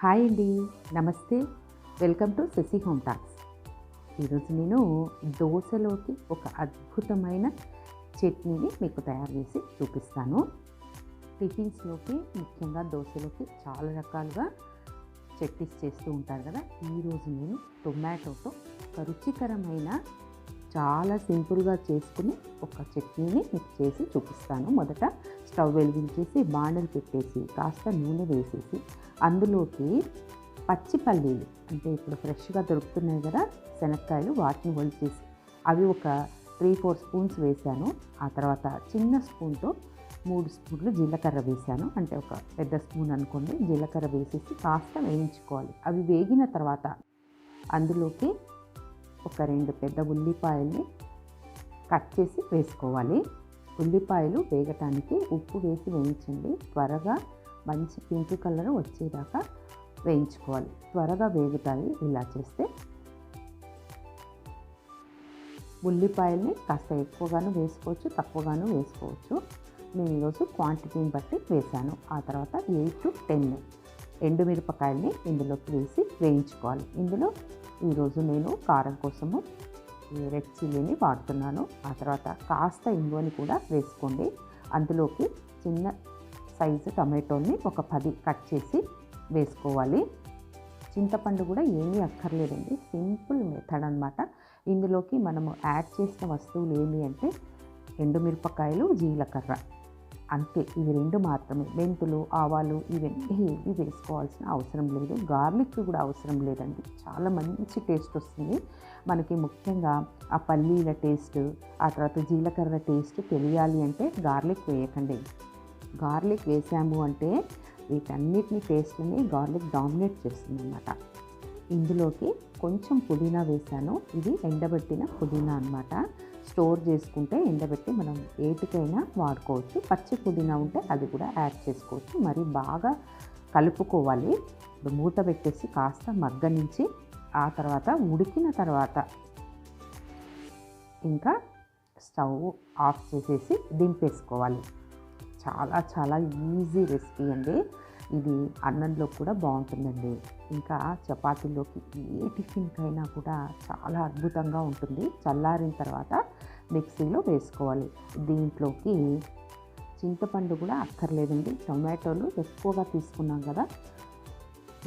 Hi అండి, నమస్తే. Welcome to Shashi home talks. ఈరోజు నేను దోశలోకి ఒక అద్భుతమైన చట్నీని మీకు తయారు చేసి చూపిస్తాను. టిఫిన్స్లోకి, ముఖ్యంగా దోశలోకి చాలా రకాలుగా చట్నీస్ చేస్తూ ఉంటారు కదా. ఈరోజు నేను టొమాటోతో ఒక రుచికరమైన, చాలా సింపుల్గా చేసుకుని ఒక చట్నీని మీకు చేసి చూపిస్తాను. మొదట స్టవ్ వెలిగించేసి బాండలు పెట్టేసి కాస్త నూనె వేసేసి అందులోకి పచ్చి పల్లీలు, అంటే ఇప్పుడు ఫ్రెష్గా దొరుకుతున్నాయి కదా శనక్కాయలు, వాటిని ఒలిచేసి అవి ఒక 3-4 స్పూన్స్ వేశాను. ఆ తర్వాత చిన్న స్పూన్తో 3 స్పూన్లు జీలకర్ర వేశాను, అంటే ఒక పెద్ద స్పూన్ అనుకోండి. జీలకర్ర వేసేసి కాస్త వేయించుకోవాలి. అవి వేగిన తర్వాత అందులోకి ఒక 2 పెద్ద ఉల్లిపాయల్ని కట్ చేసి వేసుకోవాలి. ఉల్లిపాయలు వేగటానికి ఉప్పు వేసి వేయించండి. త్వరగా మంచి పింక్ కలర్ వచ్చేదాకా వేయించుకోవాలి. త్వరగా వేగుతాయి ఇలా చేస్తే. ఉల్లిపాయల్ని కాస్త ఎక్కువగాను వేసుకోవచ్చు, తక్కువగాను వేసుకోవచ్చు. నేను ఈరోజు క్వాంటిటీని బట్టి వేశాను. ఆ తర్వాత 8 to 10 ఎండుమిరపకాయల్ని ఇందులోకి వేసి వేయించుకోవాలి. ఇందులో ఈరోజు నేను కారం కోసము రెడ్ చిల్లీని వాడుతున్నాను. ఆ తర్వాత కాస్త ఇంగువని కూడా వేసుకోండి. అందులోకి చిన్న సైజు టమాటోని ఒక 10 కట్ చేసి వేసుకోవాలి. చింతపండు కూడా ఏమీ అక్కర్లేదండి, సింపుల్ మెథడ్ అనమాట. ఇందులోకి మనము యాడ్ చేసిన వస్తువులు ఏమి అంటే ఎండుమిరపకాయలు, జీలకర్ర, అంతే. ఇవి 2 మాత్రమే. మెంతులు, ఆవాలు ఇవన్నీ ఏవి వేసుకోవాల్సిన అవసరం లేదు. గార్లిక్ కూడా అవసరం లేదండి. చాలా మంచి టేస్ట్ వస్తుంది మనకి. ముఖ్యంగా ఆ పల్లీల టేస్ట్, ఆ తర్వాత జీలకర్ర టేస్ట్ తెలియాలి అంటే గార్లిక్ వేయకండి. గార్లిక్ వేసాము అంటే వీటన్నిటిని టేస్ట్ని గార్లిక్ డామినేట్ చేస్తుంది అన్నమాట. ఇందులోకి కొంచెం పుదీనా వేసాను. ఇది ఎండబెట్టిన పుదీనా అన్నమాట. స్టోర్ చేసుకుంటే ఎండబెట్టి మనం ఏటికైనా వాడుకోవచ్చు. పచ్చి పుదీనా ఉంటే అది కూడా యాడ్ చేసుకోవచ్చు. మరి బాగా కలుపుకోవాలి. ఇప్పుడు మూత పెట్టేసి కాస్త మగ్గనించి ఆ తర్వాత ఉడికిన తర్వాత ఇంకా స్టవ్ ఆఫ్ చేసేసి దింపేసుకోవాలి. చాలా చాలా ఈజీ రెసిపీ అండి. ఇది అన్నంలో కూడా బాగుంటుందండి. ఇంకా చపాతీలోకి ఏ టిఫిన్కైనా కూడా చాలా అద్భుతంగా ఉంటుంది. చల్లారిన తర్వాత మిక్సీలో వేసుకోవాలి. దీంట్లోకి చింతపండు కూడా అక్కర్లేదండి. టొమాటోలు ఎక్కువగా తీసుకున్నాం కదా.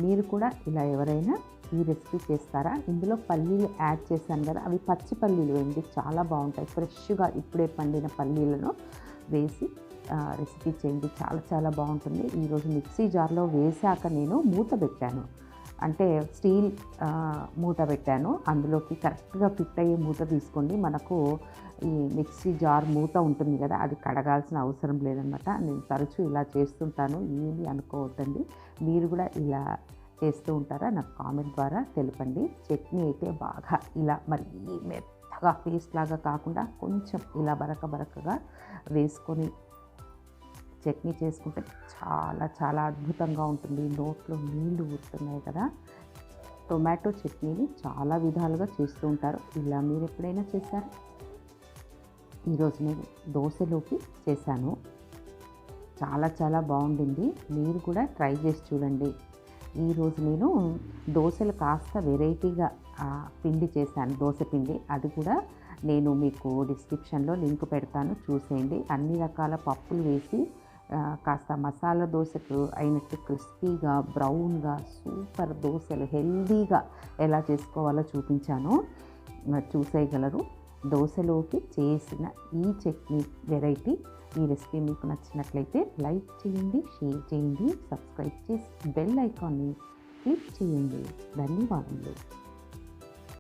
మీరు కూడా ఇలా ఎవరైనా ఈ రెసిపీ చేస్తారా? ఇందులో పల్లీలు యాడ్ చేశాను కదా, అవి పచ్చి పల్లీలు వేయండి, చాలా బాగుంటాయి. ఫ్రెష్గా ఇప్పుడే పండిన పల్లీలను వేసి రెసిపీ చేయండి, చాలా చాలా బాగుంటుంది. ఈరోజు మిక్సీ జార్లో వేసాక నేను మూత పెట్టాను, అంటే స్టీల్ మూత పెట్టాను. అందులోకి కరెక్ట్గా ఫిట్ అయ్యే మూత తీసుకోండి. మనకు ఈ మిక్సీ జార్ మూత ఉంటుంది కదా, అది కడగాల్సిన అవసరం లేదన్నమాట. నేను తరచూ ఇలా చేస్తుంటాను, ఏమీ అనుకోవద్దండి. మీరు కూడా ఇలా చేస్తూ ఉంటారా? నాకు కామెంట్ ద్వారా తెలపండి. చట్నీ అయితే బాగా ఇలా మరి మెత్తగా పేస్ట్ లాగా కాకుండా కొంచెం ఇలా బరకగా వేసుకొని చట్నీ చేసుకుంటే చాలా చాలా అద్భుతంగా ఉంటుంది. నోట్లో నీళ్లు ఊరుతున్నాయి కదా. టొమాటో చట్నీని చాలా విధాలుగా చేస్తూ ఉంటారు. ఇలా మీరు ఎప్పుడైనా చేశారా? ఈరోజు నేను దోశలోకి చేశాను. చాలా చాలా బాగుండింది. మీరు కూడా ట్రై చేసి చూడండి. ఈరోజు నేను దోశలు కాస్త వెరైటీగా పిండి చేశాను, దోశ పిండి. అది కూడా నేను మీకు డిస్క్రిప్షన్లో లింక్ పెడతాను, చూసేయండి. అన్ని రకాల పప్పులు వేసి కాస్త మసాలా దోశకు అయినట్టు క్రిస్పీగా, బ్రౌన్గా, సూపర్ దోశలు హెల్దీగా ఎలా చేసుకోవాలో చూపించాను, చూసేయగలరు. దోశలోకి చేసిన ఈ చట్నీ వెరైటీ, ఈ రెసిపీ మీకు నచ్చినట్లయితే లైక్ చేయండి, షేర్ చేయండి, సబ్స్క్రైబ్ చేసి బెల్ ఐకాన్ని క్లిక్ చేయండి. ధన్యవాదములు.